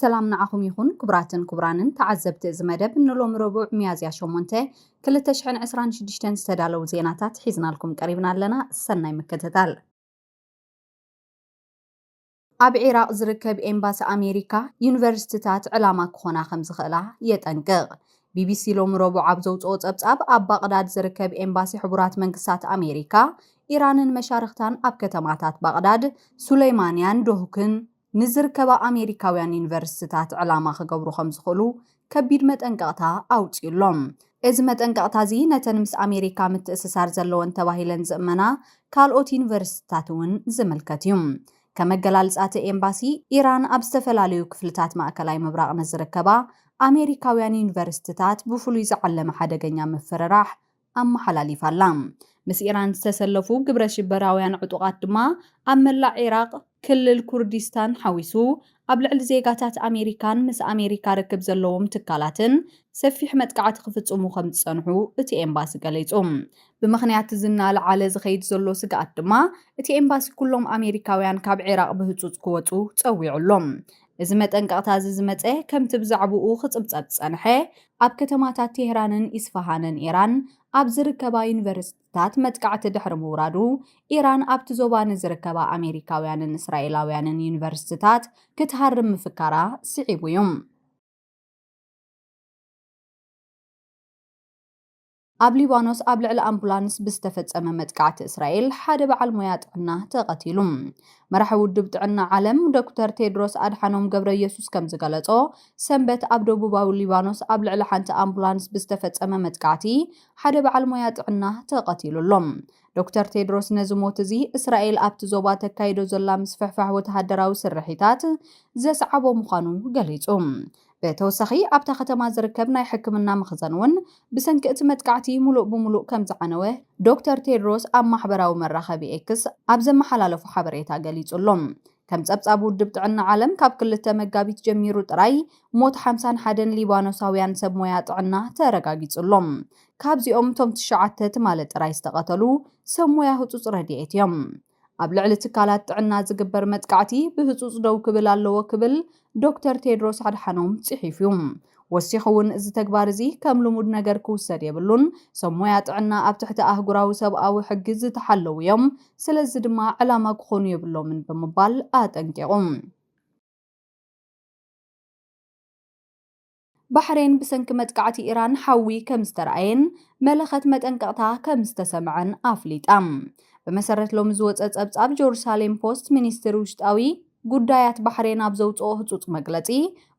سلام نعاكم يخون كبراتن كبرانن تعزبت زمدب نلوم ربع ميازيا شومونته كل تشحن عسران شدشتن استدالو زيناتات حيزنا لكم قريبنا لنا السنة مكتتال ኣብ ኢራቅ ዝርከብ ኤምባሲ ኣሜሪካ ዩኒቨርሲቲታት ዕላማ ክኾና ከም ዝኽእላ የጠንቅቕ ቢቢሲ ሎም ረቡዕ ኣብ ዘውፅኦ ጸብጻብ ኣብ ባቕዳድ ዝርከብ ኤምባሲ ሕቡራት መንግስታት ኣሜሪካ ኢራንን መሻርክታን ኣብ ከተማታት ባቕዳድ ሱለይማንያን ዶሁክን ንዝርከባ ኣሜሪካውያን ዩኒቨርሲቲታት ዕላማ ክገብሩ ከም ዝኽእሉ ከቢድ መጠንቀቕታ ኣውፂሎም እዚ መጠንቀቕታ እዚ ነተን ምስ ኣሜሪካ ምትእስሳር ዘለወን ተባሂለን ዝእመና ካልኦት ዩኒቨርሲቲታት እውን ዝምልከት እዩ ከመገላልጻተ ኤምባሲ ኢራን ኣብ ዝተፈላለዩ ክፍልታት ማእከላይ ምብራቕ ንዝርከባ ኣሜሪካውያን ዩኒቨርሲቲታት ብፍሉይ ዝዓለመ ሓደገኛ ምፍርራሕ ኣመሓላሊፋላ ምስ ኢራን ዝተሰለፉ ግብረ ሽበራውያን ዕጡቃት ድማ ኣብ መላእ ኢራቅ ክልል ኩርዲስታን ሓዊሱ ኣብ ልዕሊ ዜጋታት ኣሜሪካን ምስ ኣሜሪካ ርክብ ዘለዎም ትካላትን ሰፊሕ መጥቃዕቲ ክፍጽሙ ከም ዝጸንሑ እቲ ኤምባሲ ገሊጹ ብምኽንያት ዝናልዓለ ዝኸይድ ዘሎ ስጋኣት ድማ እቲ ኤምባሲ ኩሎም ኣሜሪካውያን ካብ ኢራቅ ብህጹጽ ክወጹ ጸዊዑሎም እዚ መጠንቀቕታ ዝመጸ ከምቲ ብዛዕባኡ ክጽብጸብ ጸንሐ ኣብ ከተማታት ቴህራንን ኢስፋሃንን ኢራን ኣብ ዝርከባ ዩኒቨርሲቲታት መጥቃዕቲ ድሕሪ ምውራዱ ኢራን ኣብቲ ዞባ ንዝርከባ ኣሜሪካውያንን እስራኤላውያንን ዩኒቨርሲቲታት ክትሃርም ምፍካራ ስዒቡ እዩ ኣብ ሊባኖስ ኣብ ልዕሊ ኣምቡላንስ ብዝተፈጸመ መጥቃዕቲ እስራኤል ሓደ በዓል ሞያ ጥዕና ተቐቲሉ መራሒ ውድብ ጥዕና ዓለም ዶክተር ቴድሮስ ኣድሓኖም ገብረየሱስ ከም ዝገለጾ ሰንበት ኣብ ደቡባዊ ሊባኖስ ኣብ ልዕሊ ሓንቲ ኣምቡላንስ ብዝተፈጸመ መጥቃዕቲ ሓደ በዓል ሞያ ጥዕና ተቐቲሉሎም ዶክተር ቴድሮስ ነዚ ሞት እዚ እስራኤል ኣብቲ ዞባ ተካይዶ ዘላ ምስፍሕፋሕ ወተሃደራዊ ስርሒታት ዘስዓቦ ምዃኑ ገሊጹ በተወሳኺ ኣብታ ከተማ ዝርከብ ናይ ሕክምና መኽዘን እውን ብሰንኪ እቲ መጥቃዕቲ ሙሉእ ብሙሉእ ከም ዝዓነወ ዶክተር ቴድሮስ ኣብ ማሕበራዊ መራኸቢ ኤክስ ኣብ ዘመሓላለፉ ሓበሬታ ገሊጹሎም ከም ጸብጻብ ውድብ ጥዕና ዓለም ካብ 2 መጋቢት ጀሚሩ ጥራይ ሞት 51 ሊባኖሳውያን ሰብ ሞያ ጥዕና ተረጋጊጹሎም ካብዚኦም ቶም 9 ትማለ ጥራይ ዝተቐተሉ ሰብ ሞያ ህጹጽ ረድኤት እዮም ኣብ ልዕሊ ትካላት ጥዕና ዝግበር መጥቃዕቲ ብህጹጽ ደው ክብል ኣለዎ ክብል ዶክተር ቴድሮስ ኣድሓኖም ጽሒፉ ወሲኹ እውን እዚ ተግባር እዚ ከም ልሙድ ነገር ክውሰድ የብሉን ሰብ ሞያ ጥዕና ኣብ ትሕቲ ኣህጉራዊ ሰብኣዊ ሕጊ ዝተሓለዉ እዮም ስለዚ ድማ ዕላማ ክኾኑ የብሎምን ብምባል ኣጠንቂቑ ባሕሬን ብሰንኪ መጥቃዕቲ ኢራን ሓዊ ከም ዝተረኣየን መለኸት መጠንቀቕታ ከም ዝተሰምዐን ኣፍሊጣ በመሰረት ሎሚ ዝወፀ ጸብጻብ ጀሩሳሌም ፖስት ሚኒስትሪ ውሽጣዊ ጉዳያት ባሕሬን ኣብ ዘውፅኦ ህጹጽ መግለጺ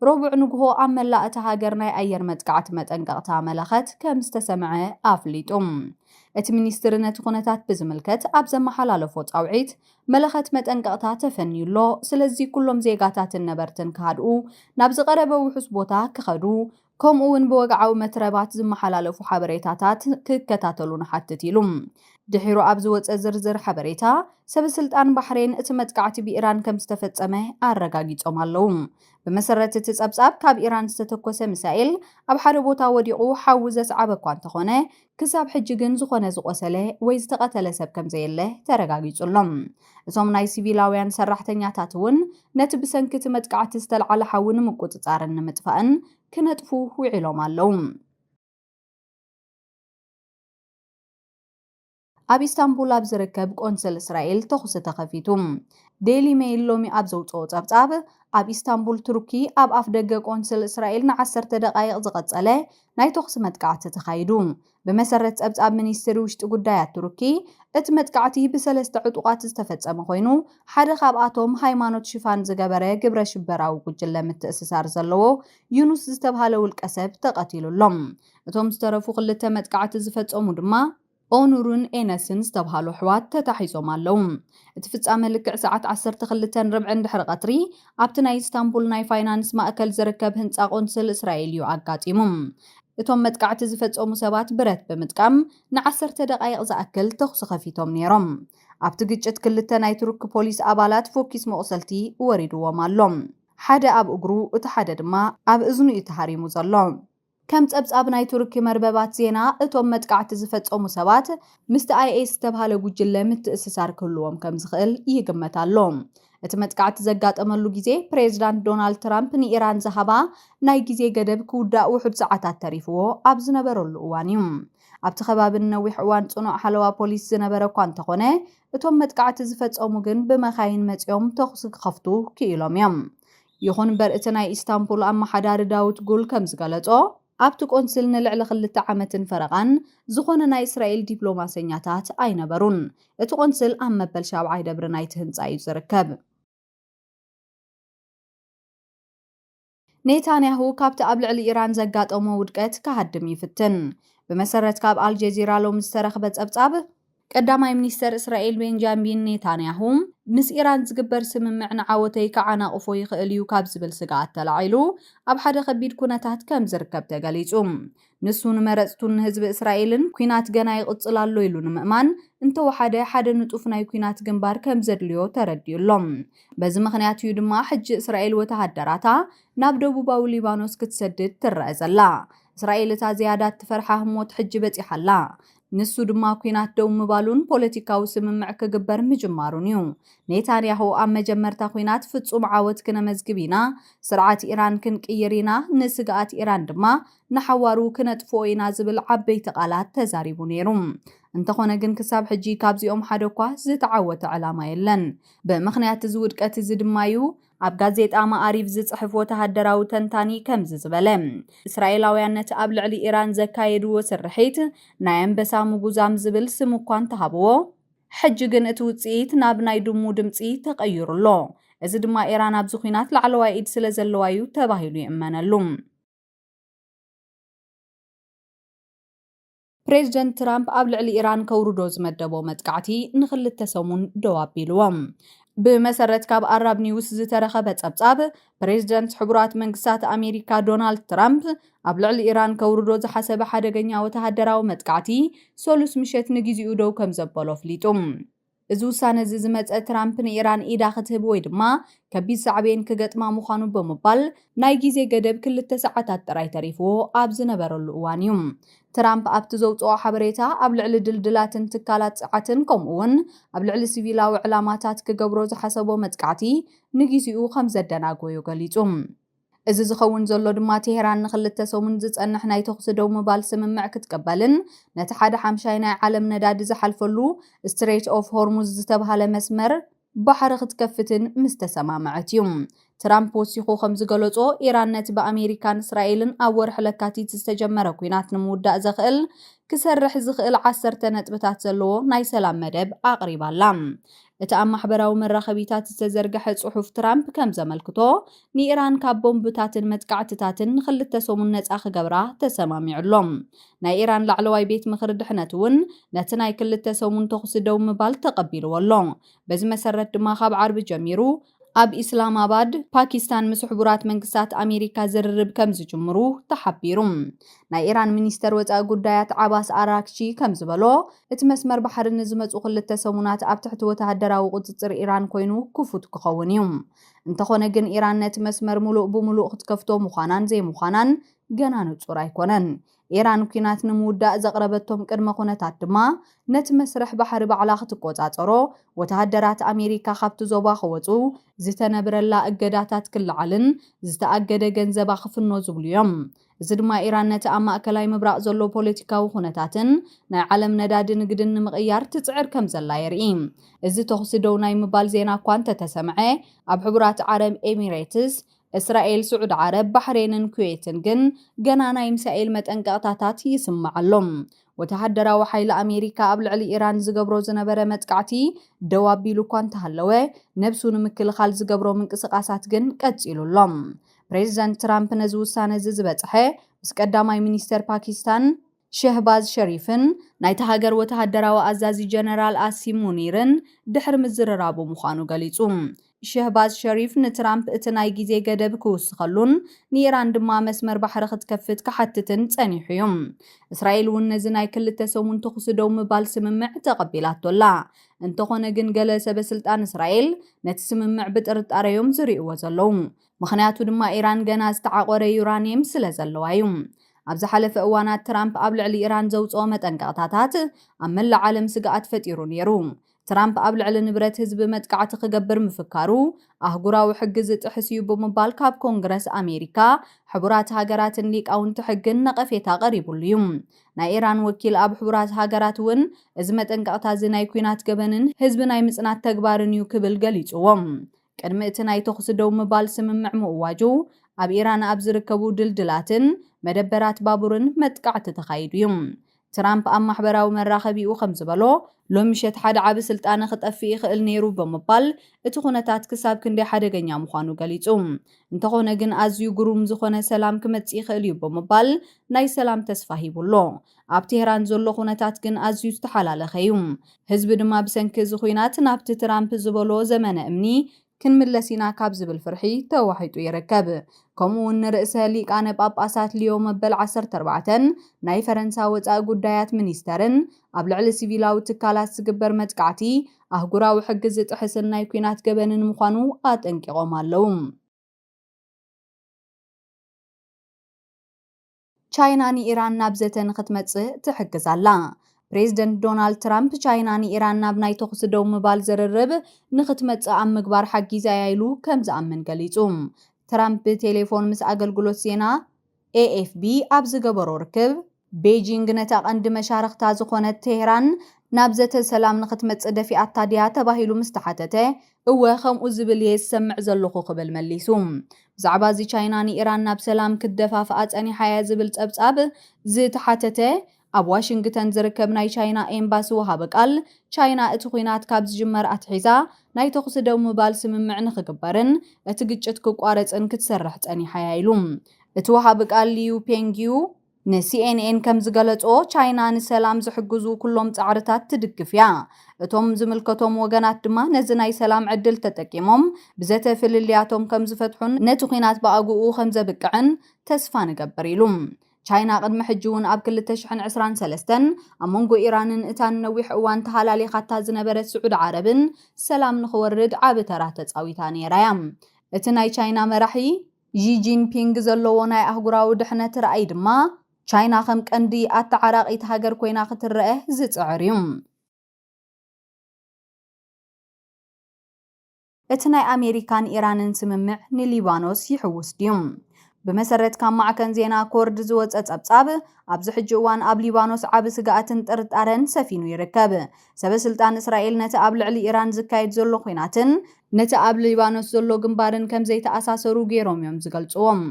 ረቡዕ ንግሆ ኣብ መላእ እታ ሃገር ናይ ኣየር መጥቃዕቲ መጠንቀቕታ መለኸት ከም ዝተሰምዐ ኣፍሊጡ እቲ ሚኒስትሪ ነቲ ኩነታት ብዝምልከት ኣብ ዘመሓላለፎ ጻውዒት መለኸት መጠንቀቕታ ተፈኒዩሎ ስለዚ ኩሎም ዜጋታትን ነበርትን ክሃድኡ ናብ ዝቐረበ ውሑስ ቦታ ክኸዱ ከምኡውን ብወግዓዊ መትረባት ዝመሓላለፉ ሓበሬታታት ክከታተሉ ንሓትት ኢሉ ድሒሩ ኣብ ዝወፀ ዝርዝር ሓበሬታ ሰበስልጣን ባሕሬን እቲ መጥቃዕቲ ብኢራን ከም ዝተፈጸመ ኣረጋጊጾም ኣለዉ በመሰረት እቲ ጸብጻብ ካብ ኢራን ዝተተኮሰ ሚሳኤል ኣብ ሓደ ቦታ ወዲቑ ሓዊ ዘስዓበ እኳ እንተኾነ ክሳብ ሕጂ ግን ዝኾነ ዝቆሰለ ወይ ዝተቐተለ ሰብ ከም ዘየለ ተረጋጊጹሎም እቶም ናይ ሲቪላውያን ሰራሕተኛታት እውን ነቲ ብሰንኪ እቲ መጥቃዕቲ ዝተልዓለ ሓዊ ንምቁፅጻርን ንምጥፋእን ክነጥፉ ውዒሎም ኣለዉ ኣብ ኢስታንቡል ኣብ ዝርከብ ቆንስል እስራኤል ተኹስ ተኸፊቱ ዴሊ ሜይል ሎሚ ኣብ ዘውፅኦ ጸብጻብ ኣብ ኢስታንቡል ቱርኪ ኣብ ኣፍ ደገ ቆንስል እስራኤል ን10 ደቓይቕ ዝቐጸለ ናይ ተኹስ መጥቃዕቲ ተኻይዱ በመሰረት ጸብጻብ ሚኒስትሪ ውሽጢ ጉዳያት ቱርኪ እቲ መጥቃዕቲ ብ3 ዕጡቃት ዝተፈጸመ ኮይኑ ሓደ ካብኣቶም ሃይማኖት ሽፋን ዝገበረ ግብረ ሽበራዊ ጉጅለ ምትእስሳር ዘለዎ ዩኑስ ዝተባሃለ ውልቀ ሰብ ተቐቲሉሎም እቶም ዝተረፉ 2 መጥቃዕቲ ዝፈጸሙ ድማ ኦኑሩን ኤነስን ዝተባሃሉ ሕዋት ተታሒዞም ኣለዉ እቲ ፍጻመ ልክዕ ሰዓት 12:40 ድሕሪ ቀትሪ ኣብቲ ናይ ኢስታንቡል ናይ ፋይናንስ ማእከል ዝርከብ ህንጻ ቆንስል እስራኤል እዩ ኣጋጢሙ እቶም መጥቃዕቲ ዝፈጸሙ ሰባት ብረት ብምጥቃም ን10 ደቓይቕ ዝኣክል ተኹስ ከፊቶም ነይሮም ኣብቲ ግጭት 2 ናይ ቱርክ ፖሊስ ኣባላት ፎኪስ መቑሰልቲ ወሪድዎም ኣሎም ሓደ ኣብ እግሩ እቲ ሓደ ድማ ኣብ እዝኑ እዩ ተሃሪሙ ዘሎ ከም ጸብጻብ ናይ ቱርኪ መርበባት ዜና እቶም መጥቃዕቲ ዝፈጸሙ ሰባት ምስቲ IS ዝተባሃለ ጉጅለ ምትእስሳር ክህልዎም ከም ዝኽእል ይግመት ኣሎ። እቲ መጥቃዕቲ ዘጋጠመሉ ግዜ ፕሬዝዳንት ዶናልድ ትራምፕ ንኢራን ዝሃባ ናይ ግዜ ገደብ ክውዳእ ውሑድ ሰዓታት ተሪፍዎ ኣብ ዝነበረሉ እዋን እዩ። ኣብቲ ከባቢ ነዊሕ እዋን ጽኑዕ ሓለዋ ፖሊስ ዝነበረ እኳ እንተኾነ እቶም መጥቃዕቲ ዝፈጸሙ ግን ብመኻይን መጺኦም ተኹሲ ክኸፍቱ ክኢሎም እዮም። ይኹን እምበር እቲ ናይ ኢስታንቡል ኣመሓዳሪ ዳውት ጉል ከም ዝገለጾ ኣብቲ ቆንስል ንልዕሊ 2 ዓመትን ፈረቓን ዝኾነ ናይ እስራኤል ዲፕሎማሰኛታት ኣይነበሩን። እቲ ቆንስል ኣብ መበል 7 ደብሪ ናይቲ ህንጻ እዩ ዝርከብ። ኔታንያሁ ካብቲ ኣብ ልዕሊ ኢራን ዘጋጠሞ ውድቀት ክሃድም ይፍትን። ብመሰረት ካብ አልጀዚራ ሎም ዝተረኸበ ጸብጻብ ቀዳማይ ሚኒስተር እስራኤል ቤንጃሚን ኔታንያሁ ምስ ኢራን ዝግበር ስምምዕ ንዓወተይ ከዓናቕፎ ይኽእል እዩ ካብ ዝብል ስጋኣት ተላዒሉ ኣብ ሓደ ከቢድ ኩነታት ከም ዝርከብ ተገሊጹ። ንሱ ንመረፅቱን ህዝቢ እስራኤልን ኩናት ገና ይቕጽል ኣሎ ኢሉ ንምእማን እንተወሓደ ሓደ ንጡፍ ናይ ኩናት ግንባር ከም ዘድልዮ ተረዲዩሎም። በዚ ምኽንያት እዩ ድማ ሕጂ እስራኤል ወተሃደራታ ናብ ደቡባዊ ሊባኖስ ክትሰድድ ትረአ ዘላ። እስራኤል እታ ዝያዳት ትፈርሓ ህሞት ሕጂ በፂሓላ። ንሱ ድማ ኩናት ደው ምባሉን ፖለቲካዊ ስምምዕ ክግበር ምጅማሩን እዩ። ኔታንያሁ ኣብ መጀመርታ ኩናት ፍጹም ዓወት ክነመዝግብ ኢና፣ ስርዓት ኢራን ክንቅይር ኢና፣ ንስግኣት ኢራን ድማ ንሓዋሩ ክነጥፍኦ ኢና ዝብል ዓበይቲ ቃላት ተዛሪቡ ነይሩ። እንተኾነ ግን ክሳብ ሕጂ ካብዚኦም ሓደ እኳ ዝተዓወተ ዕላማ የለን። ብምኽንያት እዚ ውድቀት እዚ ድማ እዩ ኣብ ጋዜጣ ማዕሪፍ ዝጽሕፍ ወተሃደራዊ ተንታኒ ከምዚ ዝበለ እስራኤላውያን ነቲ ኣብ ልዕሊ ኢራን ዘካየድዎ ስርሒት ናይ ኣንበሳ ምጉዛም ዝብል ስም እኳ እንተሃብዎ ሕጂ ግን እቲ ውጽኢት ናብ ናይ ድሙ ድምፂ ተቐይሩሎ። እዚ ድማ ኢራን ኣብዚ ኩናት ላዕለዋይ ኢድ ስለ ዘለዋ እዩ ተባሂሉ ይእመነሉ። ፕሬዝደንት ትራምፕ ኣብ ልዕሊ ኢራን ከውርዶ ዝመደቦ መጥቃዕቲ ንኽልተ ሰሙን ደው ኣቢልዎም። ብመሰረት ካብ ኣራብ ኒውስ ዝተረኸበ ጸብጻብ ፕሬዝደንት ሕቡራት መንግስታት ኣሜሪካ ዶናልድ ትራምፕ ኣብ ልዕሊ ኢራን ከውርዶ ዝሓሰበ ሓደገኛ ወተሃደራዊ መጥቃዕቲ ሰሉስ ምሸት ንግዚኡ ደው ከም ዘበሎ ኣፍሊጡ። እዚ ውሳነ እዚ ዝመፀ ትራምፕ ንኢራን ኢዳ ክትህብ ወይ ድማ ከቢድ ሳዕቤን ክገጥማ ምዃኑ ብምባል ናይ ግዜ ገደብ 2 ሰዓታት ጥራይ ተሪፍዎ ኣብ ዝነበረሉ እዋን እዩ። ትራምፕ ኣብቲ ዘውፅኦ ሓበሬታ ኣብ ልዕሊ ድልድላትን ትካላት ፀዓትን ከምኡውን ኣብ ልዕሊ ሲቪላዊ ዕላማታት ክገብሮ ዝሓሰቦ መጥቃዕቲ ንግዚኡ ከም ዘደናግዮ ገሊጹ። እዚ ዝኸውን ዘሎ ድማ ቴሄራን ንኽልተ ሰሙን ዝጸንሕ ናይ ተኹሲ ደው ምባል ስምምዕ ክትቀበልን ነቲ ሓደ ሓምሻይ ናይ ዓለም ነዳዲ ዝሓልፈሉ ስትሬት ኦፍ ሆርሙዝ ዝተባሃለ መስመር ባሕሪ ክትከፍትን ምስ ተሰማምዐት እዩ። ትራምፕ ወሲኹ ከም ዝገለጾ ኢራን ነቲ ብኣሜሪካን እስራኤልን ኣብ ወርሒ ለካቲት ዝተጀመረ ኩናት ንምውዳእ ዘኽእል ክሰርሕ ዝኽእል 10 ነጥብታት ዘለዎ ናይ ሰላም መደብ ኣቕሪባላ። እቲ ኣብ ማሕበራዊ መራኸቢታት ዝተዘርግሐ ጽሑፍ ትራምፕ ከም ዘመልክቶ ንኢራን ካብ ቦምብታትን መጥቃዕትታትን ንኽልተ ሰሙን ነፃ ክገብራ ተሰማሚዑሎም። ናይ ኢራን ላዕለዋይ ቤት ምኽሪ ድሕነት እውን ነቲ ናይ 2 ሰሙን ተኹሲ ደው ምባል ተቐቢልዎ ኣሎ። በዚ መሰረት ድማ ካብ ዓርቢ ጀሚሩ ኣብ ኢስላማባድ ፓኪስታን ምስ ሕቡራት መንግስታት ኣሜሪካ ዝርርብ ከም ዝጅምሩ ተሓቢሩ። ናይ ኢራን ሚኒስተር ወፃኢ ጉዳያት ዓባስ ኣራክቺ ከም ዝበሎ እቲ መስመር ባሕሪ ንዝመፁ 2 ሰሙናት ኣብ ትሕቲ ወተሃደራዊ ቁፅፅር ኢራን ኮይኑ ክፉት ክኸውን እዩ። እንተኾነ ግን ኢራን ነቲ መስመር ሙሉእ ብሙሉእ ክትከፍቶ ምዃናን ዘይምዃናን ገና ንጹር ኣይኮነን። ኢራን ኩናት ንምውዳእ ዘቕረበቶም ቅድመ ኩነታት ድማ ነቲ መስርሕ ባሕሪ ባዕላ ክትቆጻጸሮ ወተሃደራት ኣሜሪካ ካብቲ ዞባ ክወፁ ዝተነብረላ እገዳታት ክልዓልን ዝተኣገደ ገንዘባ ክፍኖ ዝብሉ እዮም። እዚ ድማ ኢራን ነቲ ኣብ ማእከላይ ምብራቕ ዘሎ ፖለቲካዊ ኩነታትን ናይ ዓለም ነዳዲ ንግድን ንምቕያር ትጽዕር ከም ዘላ የርኢ። እዚ ተኹሲ ደው ናይ ምባል ዜና እኳ እንተተሰምዐ ኣብ ሕቡራት ዓረብ ኤሚሬትስ እስራኤል፣ ስዑድ ዓረብ፣ ባሕሬንን ኩዌትን ግን ገና ናይ ሚሳኤል መጠንቀቕታታት ይስምዓሎም። ወተሃደራዊ ሓይሊ ኣሜሪካ ኣብ ልዕሊ ኢራን ዝገብሮ ዝነበረ መጥቃዕቲ ደው ኣቢሉ እኳ እንተሃለወ ነብሱ ንምክልኻል ዝገብሮ ምንቅስቓሳት ግን ቀፂሉሎም። ፕሬዚደንት ትራምፕ ነዚ ውሳነ እዚ ዝበፅሐ ምስ ቀዳማይ ሚኒስተር ፓኪስታን ሸህባዝ ሸሪፍን ናይቲ ሃገር ወተሃደራዊ ኣዛዚ ጀነራል ኣሲም ሙኒርን ድሕሪ ምዝርራቡ ምዃኑ ገሊጹ። ሸህባዝ ሸሪፍ ንትራምፕ እቲ ናይ ግዜ ገደብ ክውስኸሉን ንኢራን ድማ መስመር ባሕሪ ክትከፍት ክሓትትን ጸኒሑ እዩ። እስራኤል እውን ነዚ ናይ 2 ሰሙን ተኹሲ ደው ምባል ስምምዕ ተቐቢላቶላ። እንተኾነ ግን ገለ ሰበስልጣን እስራኤል ነቲ ስምምዕ ብጥርጣረ እዮም ዝርእይዎ ዘለዉ። ምክንያቱ ድማ ኢራን ገና ዝተዓቆረ ዩራኒየም ስለ ዘለዋ እዩ። ኣብ ዝሓለፈ እዋናት ትራምፕ ኣብ ልዕሊ ኢራን ዘውፅኦ መጠንቀቕታታት ኣብ መላእ ዓለም ስግኣት ፈጢሩ ነይሩ። ትራምፕ ኣብ ልዕሊ ንብረት ህዝቢ መጥቃዕቲ ክገብር ምፍካሩ ኣህጉራዊ ሕጊ ዝጥሕስ እዩ ብምባል ካብ ኮንግረስ ኣሜሪካ ሕቡራት ሃገራትን ሊቃውንቲ ሕግን ነቐፌታ ቀሪቡሉ እዩ። ናይ ኢራን ወኪል ኣብ ሕቡራት ሃገራት እውን እዚ መጠንቀቕታ እዚ ናይ ኩናት ገበንን ህዝቢ ናይ ምጽናት ተግባርን እዩ ክብል ገሊጹዎም። ቅድሚ እቲ ናይ ተኹሲ ደው ምባል ስምምዕ ምእዋጁ ኣብ ኢራን ኣብ ዝርከቡ ድልድላትን መደበራት ባቡርን መጥቃዕቲ ተኻይዱ እዩ። ትራምፕ ኣብ ማሕበራዊ መራኸቢኡ ከም ዝበሎ ሎሚ ምሸት ሓደ ዓቢ ስልጣነ ክጠፍእ ይኽእል ነይሩ ብምባል እቲ ኩነታት ክሳብ ክንደይ ሓደገኛ ምዃኑ ገሊጹ። እንተኾነ ግን ኣዝዩ ግሩም ዝኾነ ሰላም ክመጽእ ይኽእል እዩ ብምባል ናይ ሰላም ተስፋ ሂቡሎ። ኣብ ቴህራን ዘሎ ኩነታት ግን ኣዝዩ ዝተሓላለኸ እዩ። ህዝቢ ድማ ብሰንኪ እዚ ኩናት ናብቲ ትራምፕ ዝበሎ ዘመነ እምኒ ክንምለስ ኢና ካብ ዝብል ፍርሒ ተዋሒጡ ይርከብ። ከምኡውን ርእሰ ሊቃነ ጳጳሳት ሊዮ መበል 14 ናይ ፈረንሳይ ወፃኢ ጉዳያት ሚኒስተርን ኣብ ልዕሊ ሲቪላዊ ትካላት ዝግበር መጥቃዕቲ ኣህጉራዊ ሕጊ ዝጥሕስን ናይ ኩናት ገበንን ምዃኑ ኣጠንቂቖም ኣለዉ። ቻይና ንኢራን ናብ ዘተ ንኽትመጽእ ትሕግዝ ኣላ። ፕሬዚደንት ዶናልድ ትራምፕ ቻይና ንኢራን ናብ ናይ ተኹሲ ደው ምባል ዝርርብ ንኽትመጽእ ኣብ ምግባር ሓጊዛ ኢሉ ከም ዝኣምን ገሊጹ። ትራምፕ ብቴሌፎን ምስ ኣገልግሎት ዜና AFP ኣብ ዝገበሮ ርክብ ቤጂንግ ነታ ቀንዲ መሻርክታ ዝኾነት ቴህራን ናብ ዘተ ሰላም ንኽትመጽእ ደፊኣታ ድያ ተባሂሉ ምስ ተሓተተ እወ ከምኡ ዝብል እየ ዝሰምዕ ዘለኹ ክብል መሊሱ። ብዛዕባ እዚ ቻይና ንኢራን ናብ ሰላም ክትደፋፍኣ ጸኒሓ እያ ዝብል ጸብጻብ ዝተሓተተ ኣብ ዋሽንግተን ዝርከብ ናይ ቻይና ኤምባሲ ወሃበ ቃል ቻይና እቲ ኩናት ካብ ዝጅመር ኣትሒዛ ናይ ተኹሲ ደው ምባል ስምምዕ ንኽግበርን እቲ ግጭት ክቋረጽን ክትሰርሕ ጸኒሓ እያ ኢሉ። እቲ ወሃበ ቃል ሊዩ ፔንግዩ ንሲኤንኤን ከም ዝገለጾ ቻይና ንሰላም ዝሕግዙ ኩሎም ጻዕርታት ትድግፍ እያ። እቶም ዝምልከቶም ወገናት ድማ ነዚ ናይ ሰላም ዕድል ተጠቂሞም ብዘተ ፍልልያቶም ከም ዝፈትሑን ነቲ ኩናት ብኣግኡ ከም ዘብቅዕን ተስፋ ንገብር ኢሉ። ቻይና ቅድሚ ሕጂ እውን ኣብ 2023 ኣብ መንጎ ኢራንን እታን ነዊሕ እዋን ተሃላሊኻታ ዝነበረት ስዑድ ዓረብን ሰላም ንኽወርድ ዓቢ ተራ ተጻዊታ ነይራ እያ። እቲ ናይ ቻይና መራሒ ዢ ጂንፒንግ ዘለዎ ናይ ኣህጉራዊ ድሕነት ራእይ ድማ ቻይና ከም ቀንዲ ኣተዓራቂት ሃገር ኮይና ክትረአ ዝጽዕር እዩ። እቲ ናይ ኣሜሪካን ኢራንን ስምምዕ ንሊባኖስ ይሕውስ ድዩ? ብመሰረት ካብ ማዕከን ዜና ኮርድ ዝወፀ ጸብጻብ ኣብዚ ሕጂ እዋን ኣብ ሊባኖስ ዓቢ ስጋኣትን ጥርጣረን ሰፊኑ ይርከብ። ሰበስልጣን እስራኤል ነቲ ኣብ ልዕሊ ኢራን ዝካየድ ዘሎ ኩናትን ነቲ ኣብ ሊባኖስ ዘሎ ግንባርን ከም ዘይተኣሳሰሩ ገይሮም እዮም ዝገልጽዎም።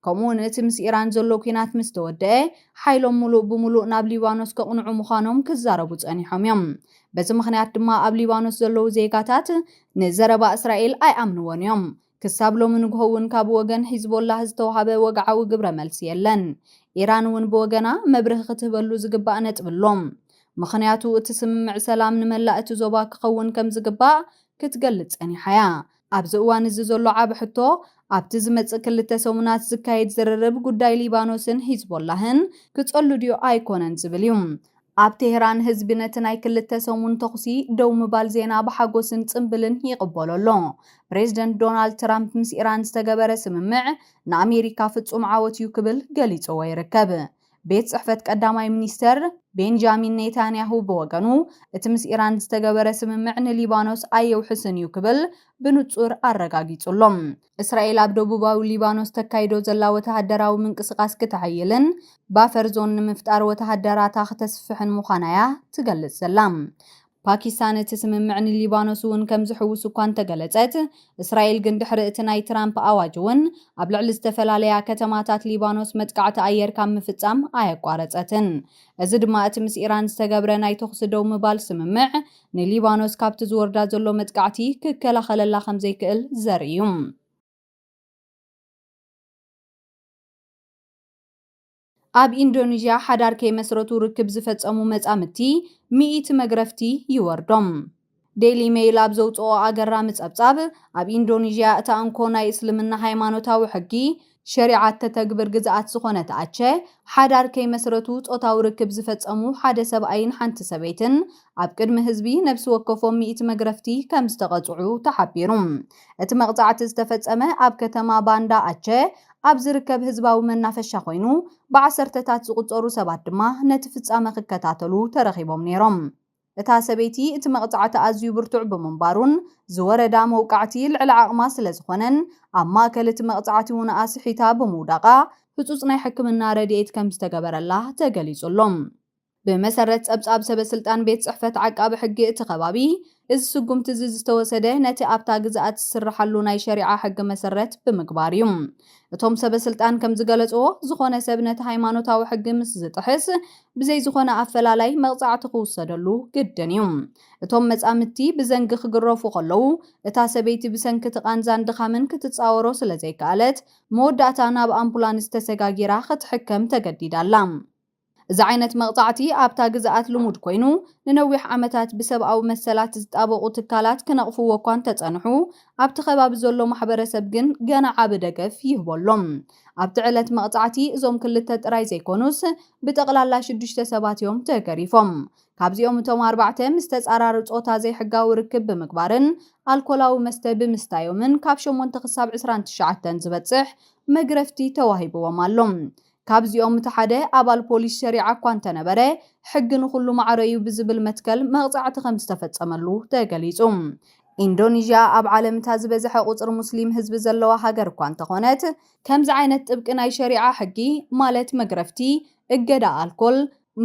ከምኡውን እቲ ምስ ኢራን ዘሎ ኩናት ምስ ተወድአ ሓይሎም ሙሉእ ብሙሉእ ናብ ሊባኖስ ከቕንዑ ምዃኖም ክዛረቡ ጸኒሖም እዮም። በዚ ምኽንያት ድማ ኣብ ሊባኖስ ዘለዉ ዜጋታት ንዘረባ እስራኤል ኣይኣምንዎን እዮም። ክሳብ ሎሚ ንግሆ እውን ካብ ወገን ሒዝቦላህ ዝተዋሃበ ወግዓዊ ግብረ መልሲ የለን። ኢራን እውን ብወገና መብርህ ክትህበሉ ዝግባእ ነጥብሎም። ምኽንያቱ እቲ ስምምዕ ሰላም ንመላእ እቲ ዞባ ክኸውን ከም ዝግባእ ክትገልጽ ጸኒሓ እያ። ኣብዚ እዋን እዚ ዘሎ ዓቢ ሕቶ ኣብቲ ዝመጽእ 2 ሰሙናት ዝካየድ ዝርርብ ጉዳይ ሊባኖስን ሒዝቦላህን ክጸሉ ድዩ ኣይኮነን ዝብል እዩ። ኣብ ቴህራን ህዝቢ ነቲ ናይ 2 ሰሙን ተኹሲ ደው ምባል ዜና ብሓጎስን ጽምብልን ይቕበሎ ኣሎ። ፕሬዚደንት ዶናልድ ትራምፕ ምስ ኢራን ዝተገበረ ስምምዕ ንኣሜሪካ ፍጹም ዓወት እዩ ክብል ገሊጹዎ ይርከብ። ቤት ጽሕፈት ቀዳማይ ሚኒስተር ቤንጃሚን ኔታንያሁ ብወገኑ እቲ ምስ ኢራን ዝተገበረ ስምምዕ ንሊባኖስ ኣየውሕስን እዩ ክብል ብንጹር ኣረጋጊጹሎም። እስራኤል ኣብ ደቡባዊ ሊባኖስ ተካይዶ ዘላ ወተሃደራዊ ምንቅስቓስ ክትዓይልን ባፈር ዞን ንምፍጣር ወተሃደራታ ክተስፍሕን ምዃና እያ ትገልጽ ዘላ። ፓኪስታን እቲ ስምምዕ ንሊባኖስ እውን ከም ዝሕውስ እኳ እንተገለጸት እስራኤል ግን ድሕሪ እቲ ናይ ትራምፕ ኣዋጅ እውን ኣብ ልዕሊ ዝተፈላለያ ከተማታት ሊባኖስ መጥቃዕቲ ኣየር ካብ ምፍጻም ኣየቋረጸትን። እዚ ድማ እቲ ምስ ኢራን ዝተገብረ ናይ ተኹሲ ደው ምባል ስምምዕ ንሊባኖስ ካብቲ ዝወርዳ ዘሎ መጥቃዕቲ ክከላኸለላ ከም ዘይክእል ዘርኢ እዩ። ኣብ ኢንዶኔዥያ ሓዳር ከይመስረቱ ርክብ ዝፈጸሙ መጻምቲ 100 መግረፍቲ ይወርዶም። ዴይሊ ሜይል ኣብ ዘውፅኦ ኣገራሚ ጸብጻብ ኣብ ኢንዶኔዥያ እታ እንኮ ናይ እስልምና ሃይማኖታዊ ሕጊ ሸሪዓት ተተግብር ግዝኣት ዝኾነት ኣቸ ሓዳር ከይመስረቱ ጾታዊ ርክብ ዝፈጸሙ ሓደ ሰብኣይን ሓንቲ ሰበይትን ኣብ ቅድሚ ህዝቢ ነብሲ ወከፎም 100 መግረፍቲ ከም ዝተቐጽዑ ተሓቢሩ። እቲ መቕጻዕቲ ዝተፈጸመ ኣብ ከተማ ባንዳ ኣቸ ኣብ ዝርከብ ህዝባዊ መናፈሻ ኮይኑ ብዓሰርተታት ዝቁጸሩ ሰባት ድማ ነቲ ፍጻመ ክከታተሉ ተረኺቦም ነይሮም። እታ ሰበይቲ እቲ መቕጻዕቲ ኣዝዩ ብርቱዕ ብምንባሩን ዝወረዳ መውቃዕቲ ልዕሊ ዓቕማ ስለ ዝኾነን ኣብ ማእከል እቲ መቕጻዕቲ እውን ኣስሒታ ብምውዳቓ ህጹጽ ናይ ሕክምና ረድኤት ከም ዝተገበረላ ተገሊጹሎም። ብመሰረት ጸብጻብ ሰበስልጣን ቤት ጽሕፈት ዓቃቢ ሕጊ እቲ ከባቢ እዚ ስጉምቲ እዚ ዝተወሰደ ነቲ ኣብታ ግዝኣት ዝስርሓሉ ናይ ሸሪዓ ሕጊ መሰረት ብምግባር እዩ። እቶም ሰበስልጣን ከም ዝገለጽዎ ዝኾነ ሰብ ነቲ ሃይማኖታዊ ሕጊ ምስ ዝጥሕስ ብዘይ ዝኾነ ኣፈላላይ መቕጻዕቲ ክውሰደሉ ግድን እዩ። እቶም መጻምድቲ ብዘንጊ ክግረፉ ከለዉ እታ ሰበይቲ ብሰንኪ ቃንዛን ድኻምን ክትጻወሮ ስለ ዘይከኣለት መወዳእታ ናብ ኣምቡላንስ ተሰጋጊራ ክትሕከም ተገዲዳላ። እዚ ዓይነት መቕጻዕቲ ኣብታ ግዝኣት ልሙድ ኮይኑ ንነዊሕ ዓመታት ብሰብኣዊ መሰላት ዝጣበቑ ትካላት ክነቕፍዎ እኳ እንተጸንሑ ኣብቲ ከባቢ ዘሎ ማሕበረሰብ ግን ገና ዓቢ ደገፍ ይህበሎም። ኣብቲ ዕለት መቕጻዕቲ እዞም ክልተ ጥራይ ዘይኮኑስ ብጠቕላላ 6 ሰባት እዮም ተገሪፎም። ካብዚኦም እቶም 4 ምስ ተጻራሪ ጾታ ዘይሕጋዊ ርክብ ብምግባርን ኣልኮላዊ መስተ ብምስታዮምን ካብ 8 ክሳብ 29 ዝበጽሕ መግረፍቲ ተዋሂብዎም ኣሎም። ካብዚኦም እቲ ሓደ ኣባል ፖሊስ ሸሪዓ እኳ እንተነበረ ሕጊ ንኹሉ ማዕረዩ ብዝብል መትከል መቕጻዕቲ ከም ዝተፈጸመሉ ተገሊጹ። ኢንዶኔዥያ ኣብ ዓለም እታ ዝበዝሐ ቁጽሪ ሙስሊም ህዝቢ ዘለዋ ሃገር እኳ እንተኾነት ከምዚ ዓይነት ጥብቂ ናይ ሸሪዓ ሕጊ ማለት መግረፍቲ፣ እገዳ ኣልኮል፣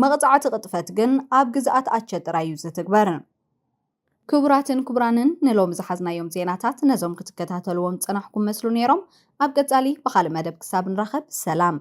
መቕጻዕቲ ቅጥፈት ግን ኣብ ግዝኣት ኣቸ ጥራይ እዩ ዝትግበር። ክቡራትን ክቡራንን ንሎም ዝሓዝናዮም ዜናታት ነዞም ክትከታተልዎም ፀናሕኩም መስሉ ነይሮም። ኣብ ቀጻሊ ብኻልእ መደብ ክሳብ ንራኸብ ሰላም።